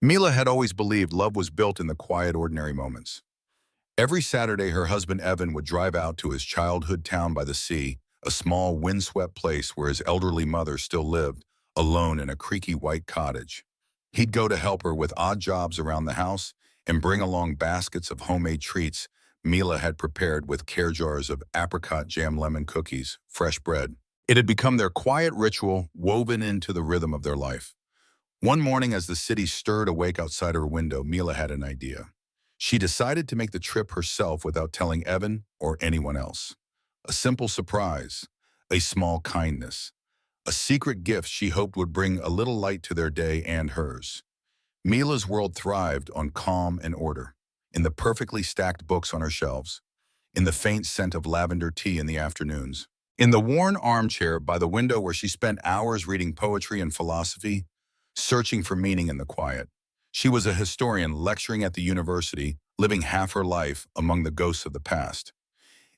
Mila had always believed love was built in the quiet, ordinary moments. Every Saturday, her husband Evan would drive out to his childhood town by the sea, a small, windswept place where his elderly mother still lived, alone in a creaky white cottage. He'd go to help her with odd jobs around the house and bring along baskets of homemade treats Mila had prepared with care jars of apricot jam lemon cookies, fresh bread. It had become their quiet ritual woven into the rhythm of their life. One morning, as the city stirred awake outside her window, Mila had an idea. She decided to make the trip herself without telling Evan or anyone else. A simple surprise, a small kindness, a secret gift she hoped would bring a little light to their day and hers. Mila's world thrived on calm and order, in the perfectly stacked books on her shelves, in the faint scent of lavender tea in the afternoons, in the worn armchair by the window where she spent hours reading poetry and philosophy, searching for meaning in the quiet. She was a historian lecturing at the university, living half her life among the ghosts of the past.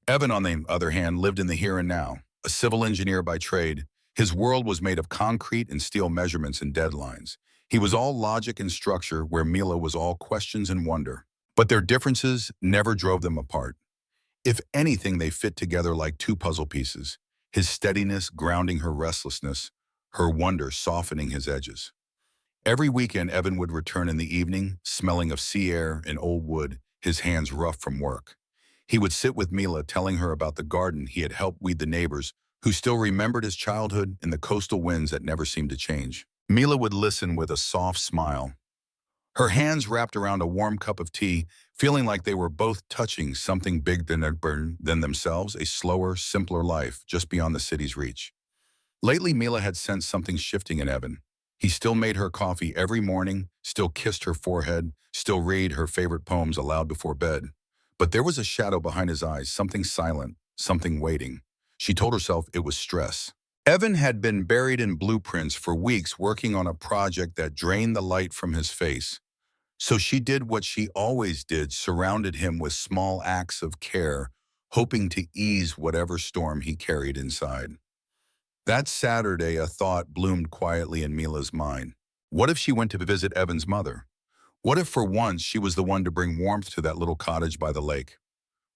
Evan, on the other hand, lived in the here and now. A civil engineer by trade, his world was made of concrete and steel measurements and deadlines. He was all logic and structure, where Mila was all questions and wonder. But their differences never drove them apart. If anything, they fit together like two puzzle pieces, his steadiness grounding her restlessness, her wonder softening his edges. Every weekend, Evan would return in the evening, smelling of sea air and old wood, his hands rough from work. He would sit with Mila, telling her about the garden he had helped weed, the neighbors who still remembered his childhood, and the coastal winds that never seemed to change. Mila would listen with a soft smile, her hands wrapped around a warm cup of tea, feeling like they were both touching something than themselves, a slower, simpler life just beyond the city's reach. Lately, Mila had sensed something shifting in Evan. He still made her coffee every morning, still kissed her forehead, still read her favorite poems aloud before bed. But there was a shadow behind his eyes, something silent, something waiting. She told herself it was stress. Evan had been buried in blueprints for weeks, working on a project that drained the light from his face. So she did what she always did, surrounded him with small acts of care, hoping to ease whatever storm he carried inside. That Saturday, a thought bloomed quietly in Mila's mind. What if she went to visit Evan's mother? What if for once she was the one to bring warmth to that little cottage by the lake?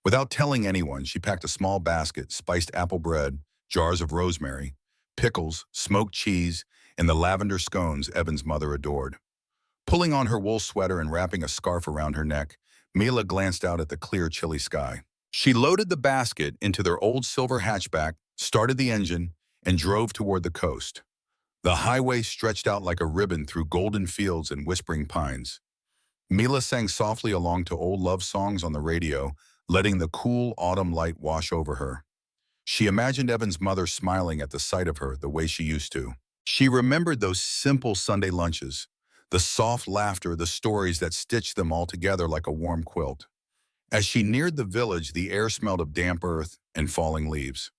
Without telling anyone, she packed a small basket, spiced apple bread, jars of rosemary, pickles, smoked cheese, and the lavender scones Evan's mother adored. Pulling on her wool sweater and wrapping a scarf around her neck, Mila glanced out at the clear, chilly sky. She loaded the basket into their old silver hatchback, started the engine, and drove toward the coast. The highway stretched out like a ribbon through golden fields and whispering pines. Mila sang softly along to old love songs on the radio, letting the cool autumn light wash over her. She imagined Evan's mother smiling at the sight of her the way she used to. She remembered those simple Sunday lunches, the soft laughter, the stories that stitched them all together like a warm quilt. As she neared the village, the air smelled of damp earth and falling leaves.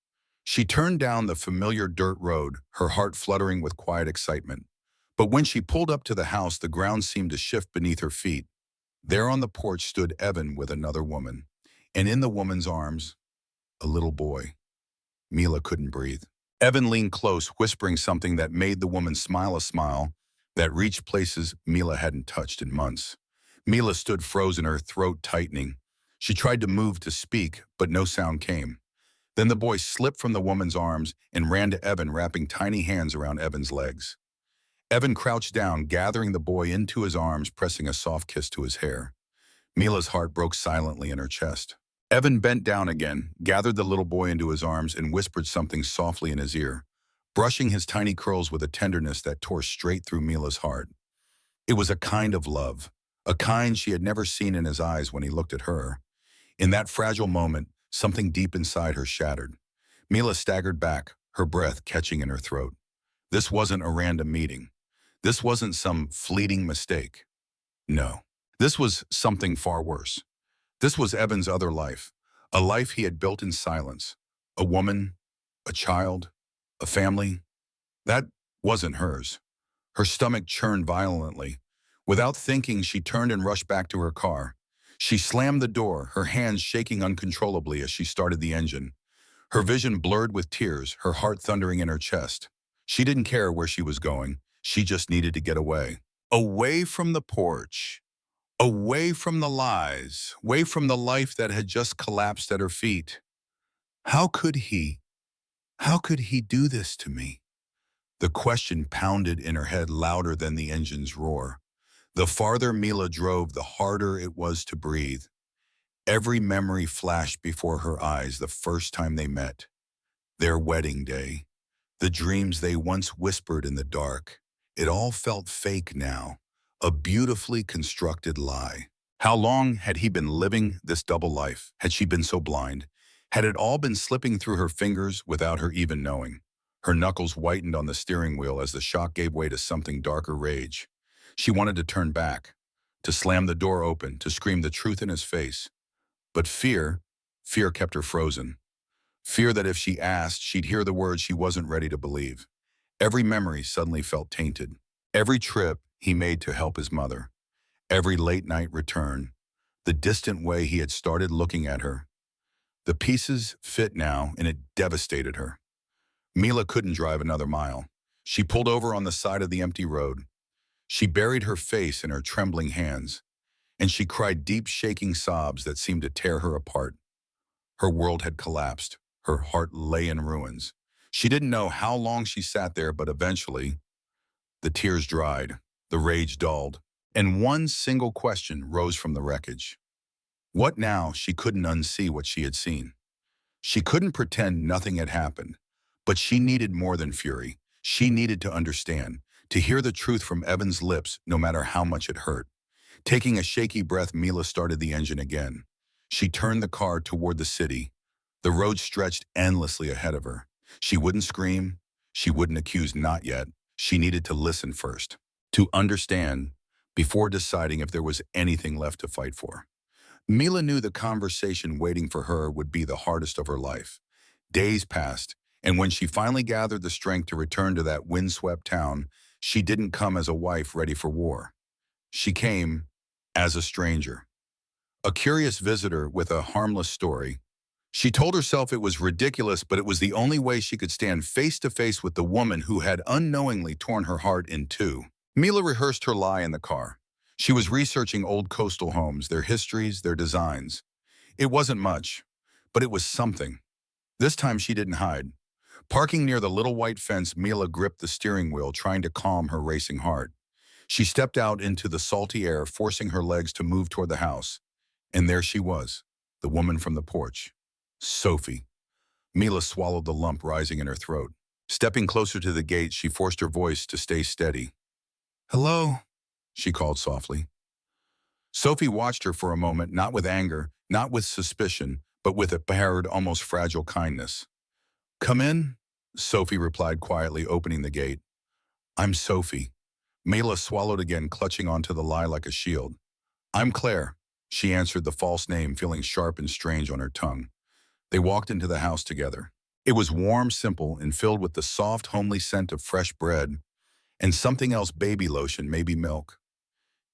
She turned down the familiar dirt road, her heart fluttering with quiet excitement. But when she pulled up to the house, the ground seemed to shift beneath her feet. There on the porch stood Evan with another woman, and in the woman's arms, a little boy. Mila couldn't breathe. Evan leaned close, whispering something that made the woman smile, a smile that reached places Mila hadn't touched in months. Mila stood frozen, her throat tightening. She tried to move to speak, but no sound came. Then the boy slipped from the woman's arms and ran to Evan, wrapping tiny hands around Evan's legs. Evan crouched down, gathering the boy into his arms, pressing a soft kiss to his hair. Mila's heart broke silently in her chest. Evan bent down again, gathered the little boy into his arms, and whispered something softly in his ear, brushing his tiny curls with a tenderness that tore straight through Mila's heart. It was a kind of love, a kind she had never seen in his eyes when he looked at her. In that fragile moment, something deep inside her shattered. Mila staggered back, her breath catching in her throat. This wasn't a random meeting. This wasn't some fleeting mistake. No, this was something far worse. This was Evan's other life, a life he had built in silence. A woman, a child, a family. That wasn't hers. Her stomach churned violently. Without thinking, she turned and rushed back to her car. She slammed the door, her hands shaking uncontrollably as she started the engine. Her vision blurred with tears, her heart thundering in her chest. She didn't care where she was going. She just needed to get away. Away from the porch, away from the lies, away from the life that had just collapsed at her feet. How could he? How could he do this to me? The question pounded in her head louder than the engine's roar. The farther Mila drove, the harder it was to breathe. Every memory flashed before her eyes the first time they met. Their wedding day. The dreams they once whispered in the dark. It all felt fake now. A beautifully constructed lie. How long had he been living this double life? Had she been so blind? Had it all been slipping through her fingers without her even knowing? Her knuckles whitened on the steering wheel as the shock gave way to something darker rage. She wanted to turn back, to slam the door open, to scream the truth in his face. But fear kept her frozen. Fear that if she asked, she'd hear the words she wasn't ready to believe. Every memory suddenly felt tainted. Every trip he made to help his mother. Every late-night return. The distant way he had started looking at her. The pieces fit now, and it devastated her. Mila couldn't drive another mile. She pulled over on the side of the empty road. She buried her face in her trembling hands, and she cried deep, shaking sobs that seemed to tear her apart. Her world had collapsed. Her heart lay in ruins. She didn't know how long she sat there, but eventually, the tears dried, the rage dulled, and one single question rose from the wreckage. What now? She couldn't unsee what she had seen. She couldn't pretend nothing had happened, but she needed more than fury. She needed to understand, to hear the truth from Evan's lips, no matter how much it hurt. Taking a shaky breath, Mila started the engine again. She turned the car toward the city. The road stretched endlessly ahead of her. She wouldn't scream. She wouldn't accuse, not yet. She needed to listen first, to understand, before deciding if there was anything left to fight for. Mila knew the conversation waiting for her would be the hardest of her life. Days passed, and when she finally gathered the strength to return to that windswept town, she didn't come as a wife ready for war. She came as a stranger, a curious visitor with a harmless story. She told herself it was ridiculous, but it was the only way she could stand face to face with the woman who had unknowingly torn her heart in two. Mila rehearsed her lie in the car. She was researching old coastal homes, their histories, their designs. It wasn't much, but it was something. This time she didn't hide. Parking near the little white fence, Mila gripped the steering wheel, trying to calm her racing heart. She stepped out into the salty air, forcing her legs to move toward the house. And there she was, the woman from the porch. Sophie. Mila swallowed the lump rising in her throat. Stepping closer to the gate, she forced her voice to stay steady. "Hello," she called softly. Sophie watched her for a moment, not with anger, not with suspicion, but with a barred, almost fragile kindness. "Come in," Sophie replied quietly, opening the gate. "I'm Sophie." Mila swallowed again, clutching onto the lie like a shield. "I'm Claire," she answered, the false name feeling sharp and strange on her tongue. They walked into the house together. It was warm, simple, and filled with the soft, homely scent of fresh bread and something else, baby lotion, maybe milk.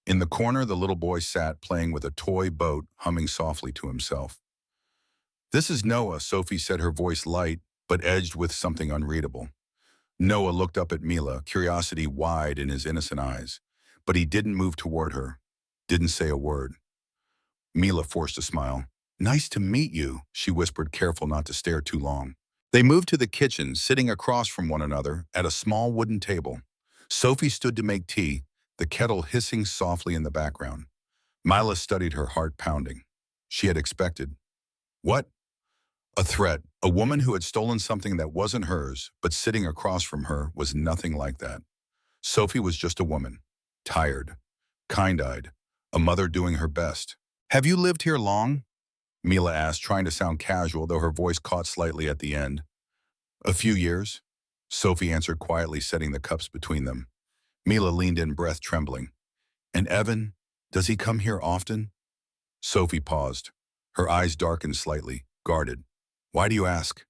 In the corner, the little boy sat, playing with a toy boat, humming softly to himself. "This is Noah," Sophie said, her voice light, but edged with something unreadable. Noah looked up at Mila, curiosity wide in his innocent eyes, but he didn't move toward her, didn't say a word. Mila forced a smile. "Nice to meet you," she whispered, careful not to stare too long. They moved to the kitchen, sitting across from one another at a small wooden table. Sophie stood to make tea, the kettle hissing softly in the background. Mila studied her, heart pounding. She had expected. What? A threat. A woman who had stolen something that wasn't hers, but sitting across from her was nothing like that. Sophie was just a woman. Tired. Kind-eyed. A mother doing her best. "Have you lived here long?" Mila asked, trying to sound casual, though her voice caught slightly at the end. "A few years," Sophie answered quietly, setting the cups between them. Mila leaned in, breath trembling. "And Evan, does he come here often?" Sophie paused. Her eyes darkened slightly, guarded. "Why do you ask?"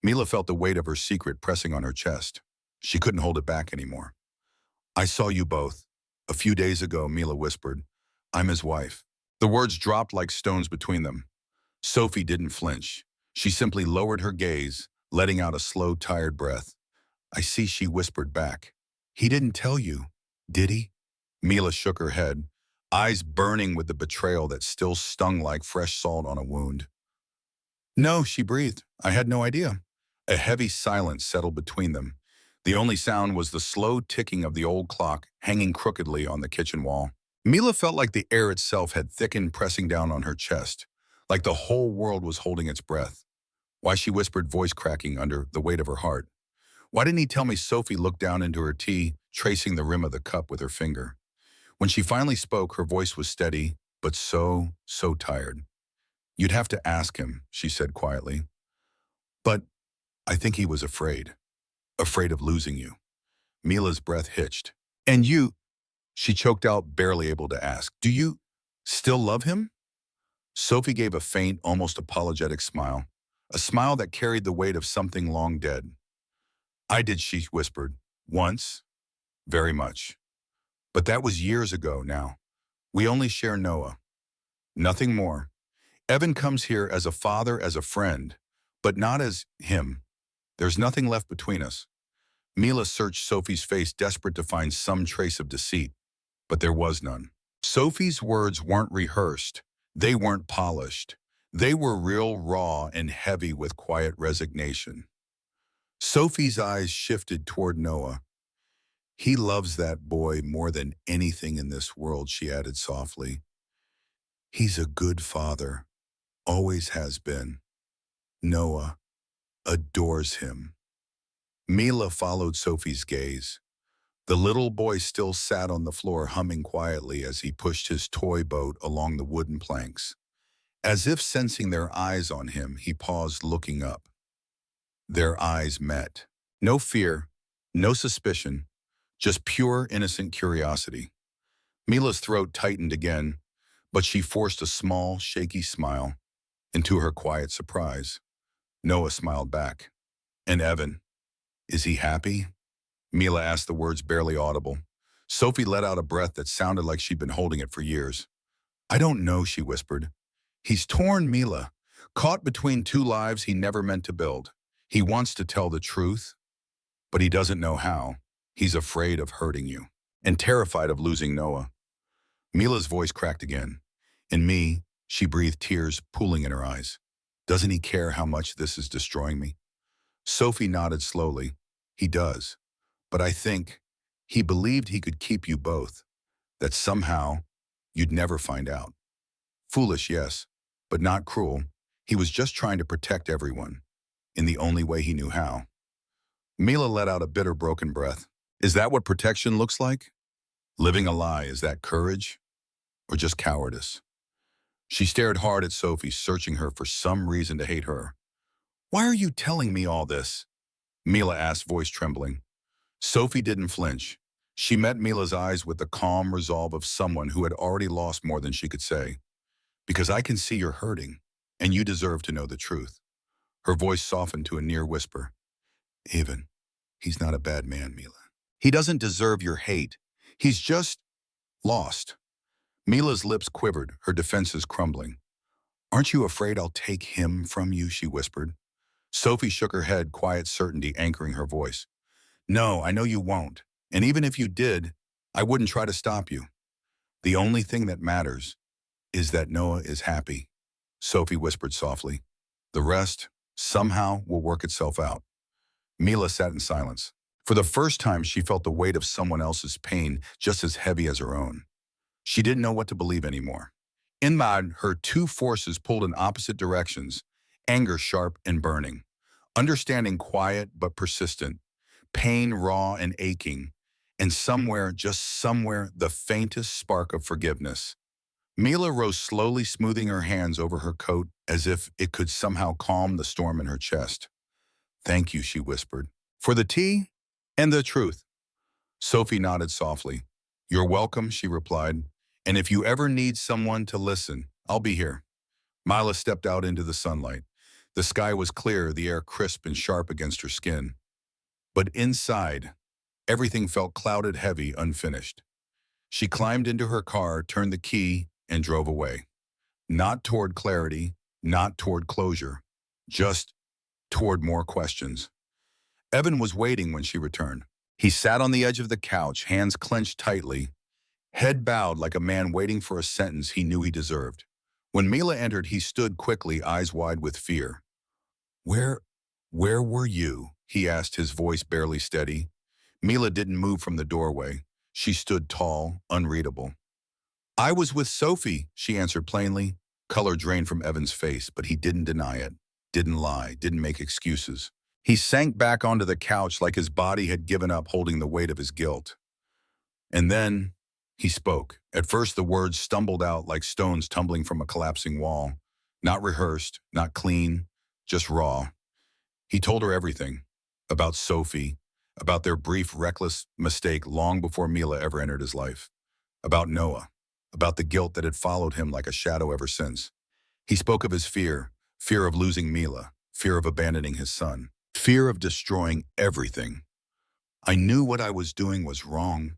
Mila felt the weight of her secret pressing on her chest. She couldn't hold it back anymore. "I saw you both. A few days ago," Mila whispered. "I'm his wife." The words dropped like stones between them. Sophie didn't flinch. She simply lowered her gaze, letting out a slow, tired breath. "I see," she whispered back. "He didn't tell you, did he?" Mila shook her head, eyes burning with the betrayal that still stung like fresh salt on a wound. No, she breathed. I had no idea. A heavy silence settled between them. The only sound was the slow ticking of the old clock hanging crookedly on the kitchen wall. Mila felt like the air itself had thickened, pressing down on her chest, like the whole world was holding its breath. Why, she whispered, voice cracking under the weight of her heart. Why didn't he tell me? Sophie looked down into her tea, tracing the rim of the cup with her finger. When she finally spoke, her voice was steady, but so tired. You'd have to ask him, she said quietly. But I think he was afraid of losing you. Mila's breath hitched. And you, she choked out, barely able to ask, do you still love him? Sophie gave a faint, almost apologetic smile, a smile that carried the weight of something long dead. I did, she whispered. Once. Very much. But that was years ago now. We only share Noah. Nothing more. Evan comes here as a father, as a friend, but not as him. There's nothing left between us. Mila searched Sophie's face, desperate to find some trace of deceit, but there was none. Sophie's words weren't rehearsed. They weren't polished. They were real, raw, and heavy with quiet resignation. Sophie's eyes shifted toward Noah. He loves that boy more than anything in this world, she added softly. He's a good father, always has been. Noah adores him. Mila followed Sophie's gaze. The little boy still sat on the floor, humming quietly as he pushed his toy boat along the wooden planks. As if sensing their eyes on him, he paused, looking up. Their eyes met. No fear, no suspicion, just pure, innocent curiosity. Mila's throat tightened again, but she forced a small, shaky smile into her quiet surprise. Noah smiled back. And Evan, is he happy? Mila asked, the words barely audible. Sophie let out a breath that sounded like she'd been holding it for years. I don't know, she whispered. He's torn, Mila, caught between two lives he never meant to build. He wants to tell the truth, but he doesn't know how. He's afraid of hurting you and terrified of losing Noah. Mila's voice cracked again. And me, she breathed, tears pooling in her eyes. Doesn't he care how much this is destroying me? Sophie nodded slowly. He does. But I think he believed he could keep you both, that somehow you'd never find out. Foolish, yes, but not cruel. He was just trying to protect everyone, in the only way he knew how. Mila let out a bitter, broken breath. Is that what protection looks like? Living a lie, is that courage? Or just cowardice? She stared hard at Sophie, searching her for some reason to hate her. Why are you telling me all this? Mila asked, voice trembling. Sophie didn't flinch. She met Mila's eyes with the calm resolve of someone who had already lost more than she could say. Because I can see you're hurting, and you deserve to know the truth. Her voice softened to a near whisper. Evan, he's not a bad man, Mila. He doesn't deserve your hate. He's just lost. Mila's lips quivered, her defenses crumbling. Aren't you afraid I'll take him from you, she whispered. Sophie shook her head, quiet certainty anchoring her voice. No, I know you won't. And even if you did, I wouldn't try to stop you. The only thing that matters is that Noah is happy, Sophie whispered softly. The rest, somehow, will work itself out. Mila sat in silence. For the first time, she felt the weight of someone else's pain just as heavy as her own. She didn't know what to believe anymore. In mind, her two forces pulled in opposite directions, anger sharp and burning, understanding quiet but persistent, pain raw and aching, and somewhere, just somewhere, the faintest spark of forgiveness. Mila rose slowly, smoothing her hands over her coat as if it could somehow calm the storm in her chest. Thank you, she whispered. For the tea and the truth. Sophie nodded softly. You're welcome, she replied. And if you ever need someone to listen, I'll be here. Mila stepped out into the sunlight. The sky was clear, the air crisp and sharp against her skin. But inside, everything felt clouded, heavy, unfinished. She climbed into her car, turned the key, and drove away. Not toward clarity, not toward closure, just toward more questions. Evan was waiting when she returned. He sat on the edge of the couch, hands clenched tightly, head bowed like a man waiting for a sentence he knew he deserved. When Mila entered, he stood quickly, eyes wide with fear. Where, where were you? He asked, his voice barely steady. Mila didn't move from the doorway. She stood tall, unreadable. I was with Sophie, she answered plainly. Color drained from Evan's face, but he didn't deny it, didn't lie, didn't make excuses. He sank back onto the couch like his body had given up holding the weight of his guilt. And then he spoke. At first, the words stumbled out like stones tumbling from a collapsing wall. Not rehearsed, not clean, just raw. He told her everything. About Sophie, about their brief, reckless mistake long before Mila ever entered his life. About Noah, about the guilt that had followed him like a shadow ever since. He spoke of his fear, fear of losing Mila, fear of abandoning his son, fear of destroying everything. I knew what I was doing was wrong,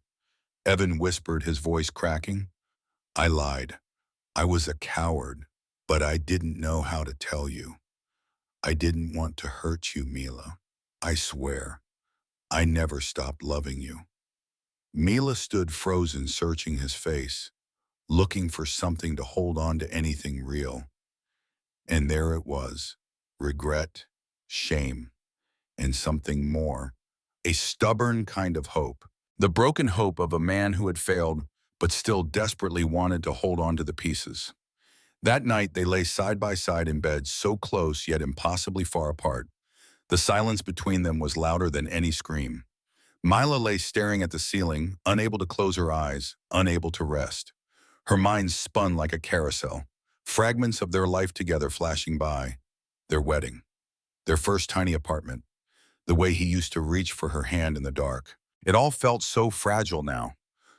Evan whispered, his voice cracking. I lied. I was a coward, but I didn't know how to tell you. I didn't want to hurt you, Mila. I swear, I never stopped loving you. Mila stood frozen, searching his face, looking for something to hold on to, anything real. And there it was, regret, shame, and something more, a stubborn kind of hope, the broken hope of a man who had failed but still desperately wanted to hold on to the pieces. That night they lay side by side in bed, so close yet impossibly far apart. The silence between them was louder than any scream. Mila lay staring at the ceiling, unable to close her eyes, unable to rest. Her mind spun like a carousel, fragments of their life together flashing by. Their wedding, their first tiny apartment, the way he used to reach for her hand in the dark. It all felt so fragile now,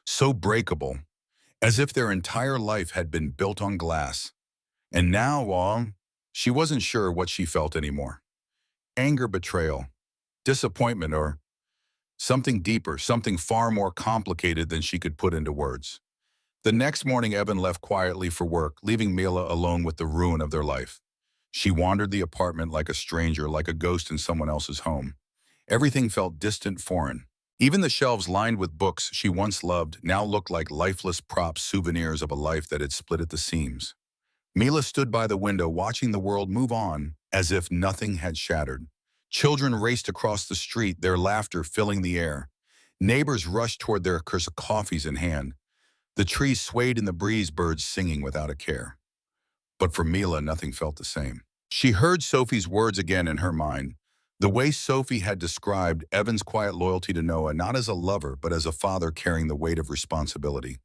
so breakable, as if their entire life had been built on glass. And now, well, she wasn't sure what she felt anymore. Anger, betrayal, disappointment, or something deeper, something far more complicated than she could put into words. The next morning, Evan left quietly for work, leaving Mila alone with the ruin of their life. She wandered the apartment like a stranger, like a ghost in someone else's home. Everything felt distant, foreign. Even the shelves lined with books she once loved now looked like lifeless props, souvenirs of a life that had split at the seams. Mila stood by the window, watching the world move on as if nothing had shattered. Children raced across the street, their laughter filling the air. Neighbors rushed toward their coffees in hand. The trees swayed in the breeze, birds singing without a care. But for Mila, nothing felt the same. She heard Sophie's words again in her mind, the way Sophie had described Evan's quiet loyalty to Noah, not as a lover, but as a father carrying the weight of responsibility,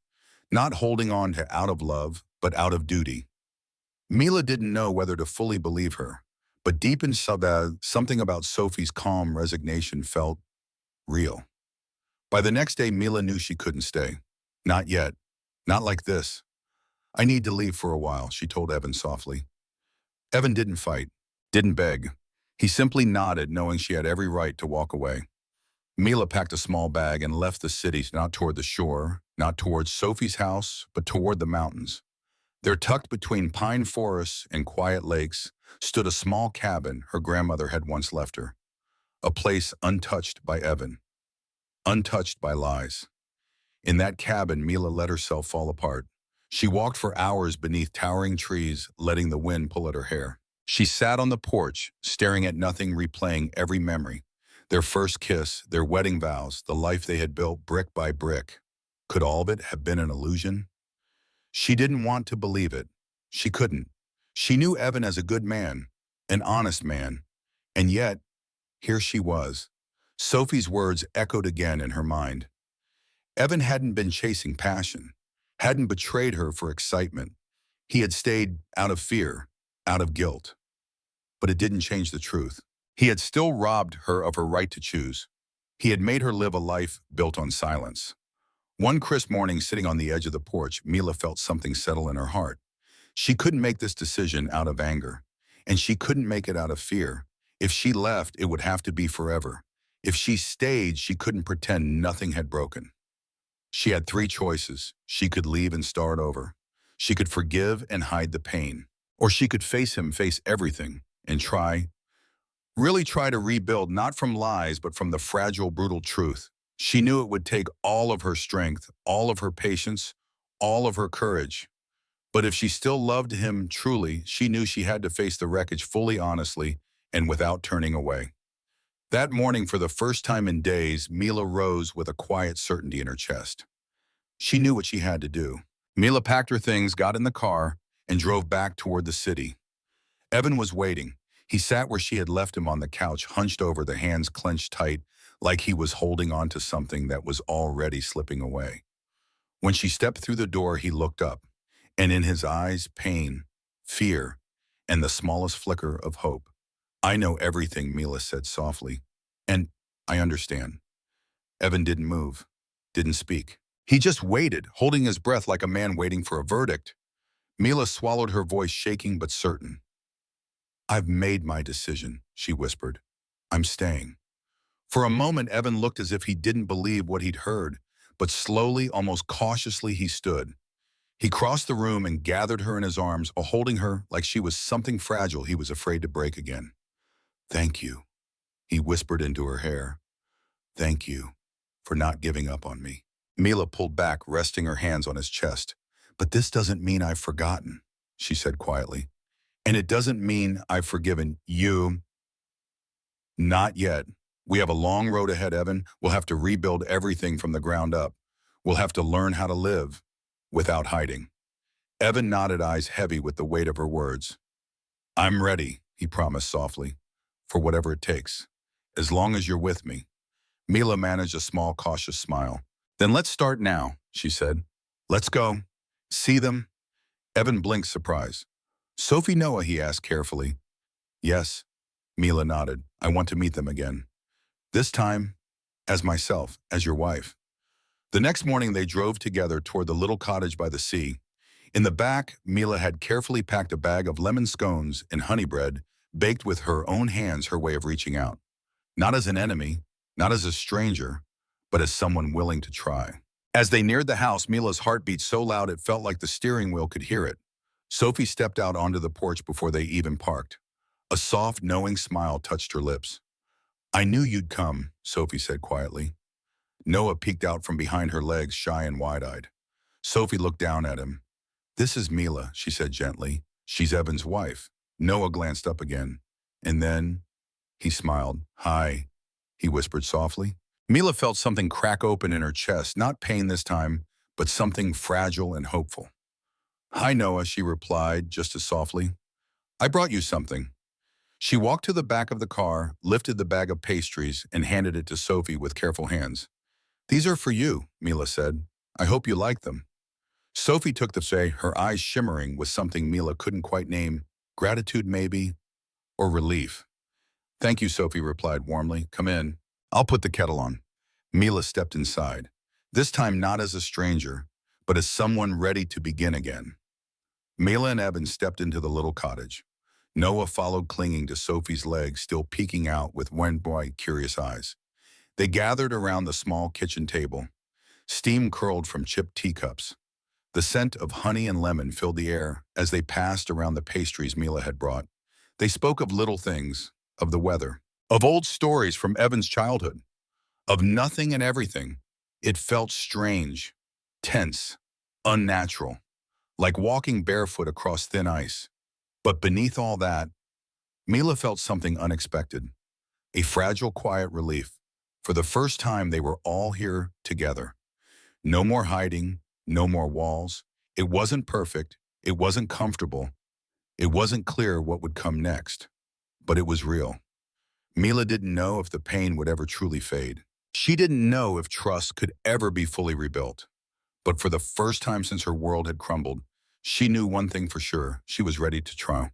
not holding on to out of love, but out of duty. Mila didn't know whether to fully believe her, but deep inside, something about Sophie's calm resignation felt real. By the next day, Mila knew she couldn't stay. Not yet. Not like this. I need to leave for a while, she told Evan softly. Evan didn't fight, didn't beg. He simply nodded, knowing she had every right to walk away. Mila packed a small bag and left the city, not toward the shore, not towards Sophie's house, but toward the mountains. There, tucked between pine forests and quiet lakes, stood a small cabin her grandmother had once left her. A place untouched by Evan, untouched by lies. In that cabin, Mila let herself fall apart. She walked for hours beneath towering trees, letting the wind pull at her hair. She sat on the porch, staring at nothing, replaying every memory. Their first kiss, their wedding vows, the life they had built brick by brick. Could all of it have been an illusion? She didn't want to believe it. She couldn't. She knew Evan as a good man, an honest man. And yet, here she was. Sophie's words echoed again in her mind. Evan hadn't been chasing passion, hadn't betrayed her for excitement. He had stayed out of fear, out of guilt. But it didn't change the truth. He had still robbed her of her right to choose. He had made her live a life built on silence. One crisp morning, sitting on the edge of the porch, Mila felt something settle in her heart. She couldn't make this decision out of anger, and she couldn't make it out of fear. If she left, it would have to be forever. If she stayed, she couldn't pretend nothing had broken. She had three choices. She could leave and start over. She could forgive and hide the pain. Or she could face him, face everything, and really try to rebuild, not from lies, but from the fragile, brutal truth. She knew it would take all of her strength, all of her patience, all of her courage. But if she still loved him truly, she knew she had to face the wreckage fully honestly and without turning away. That morning, for the first time in days, Mila rose with a quiet certainty in her chest. She knew what she had to do. Mila packed her things, got in the car, and drove back toward the city. Evan was waiting. He sat where she had left him on the couch, hunched over, the hands clenched tight, like he was holding on to something that was already slipping away. When she stepped through the door, he looked up, and in his eyes, pain, fear, and the smallest flicker of hope. "I know everything," Mila said softly. "And I understand." Evan didn't move, didn't speak. He just waited, holding his breath like a man waiting for a verdict. Mila swallowed, her voice shaking but certain. "I've made my decision," she whispered. "I'm staying." For a moment, Evan looked as if he didn't believe what he'd heard, but slowly, almost cautiously, he stood. He crossed the room and gathered her in his arms, holding her like she was something fragile he was afraid to break again. "Thank you," he whispered into her hair. "Thank you for not giving up on me." Mila pulled back, resting her hands on his chest. "But this doesn't mean I've forgotten," she said quietly. "And it doesn't mean I've forgiven you. Not yet. We have a long road ahead, Evan. We'll have to rebuild everything from the ground up. We'll have to learn how to live without hiding." Evan nodded, eyes heavy with the weight of her words. "I'm ready," he promised softly, "for whatever it takes, as long as you're with me." Mila managed a small, cautious smile. "Then let's start now," she said. "Let's go. See them?" Evan blinked, surprise. "Sophie, Noah?" he asked carefully. "Yes," Mila nodded. "I want to meet them again. This time, as myself, as your wife." The next morning, they drove together toward the little cottage by the sea. In the back, Mila had carefully packed a bag of lemon scones and honey bread, baked with her own hands, her way of reaching out. Not as an enemy, not as a stranger, but as someone willing to try. As they neared the house, Mila's heart beat so loud it felt like the steering wheel could hear it. Sophie stepped out onto the porch before they even parked. A soft, knowing smile touched her lips. "I knew you'd come," Sophie said quietly. Noah peeked out from behind her legs, shy and wide-eyed. Sophie looked down at him. "This is Mila," she said gently. "She's Evan's wife." Noah glanced up again. And then he smiled. "Hi," he whispered softly. Mila felt something crack open in her chest, not pain this time, but something fragile and hopeful. "Hi, Noah," she replied just as softly. "I brought you something." She walked to the back of the car, lifted the bag of pastries, and handed it to Sophie with careful hands. "These are for you," Mila said. "I hope you like them." Sophie took the tray, her eyes shimmering with something Mila couldn't quite name. Gratitude, maybe, or relief. "Thank you," Sophie replied warmly. "Come in. I'll put the kettle on." Mila stepped inside, this time not as a stranger, but as someone ready to begin again. Mila and Evan stepped into the little cottage. Noah followed, clinging to Sophie's legs, still peeking out with wide, curious eyes. They gathered around the small kitchen table. Steam curled from chipped teacups. The scent of honey and lemon filled the air as they passed around the pastries Mila had brought. They spoke of little things, of the weather, of old stories from Evan's childhood, of nothing and everything. It felt strange, tense, unnatural, like walking barefoot across thin ice. But beneath all that, Mila felt something unexpected, a fragile, quiet relief. For the first time, they were all here together. No more hiding, no more walls. It wasn't perfect, it wasn't comfortable, it wasn't clear what would come next, but it was real. Mila didn't know if the pain would ever truly fade. She didn't know if trust could ever be fully rebuilt. But for the first time since her world had crumbled, she knew one thing for sure: she was ready to try.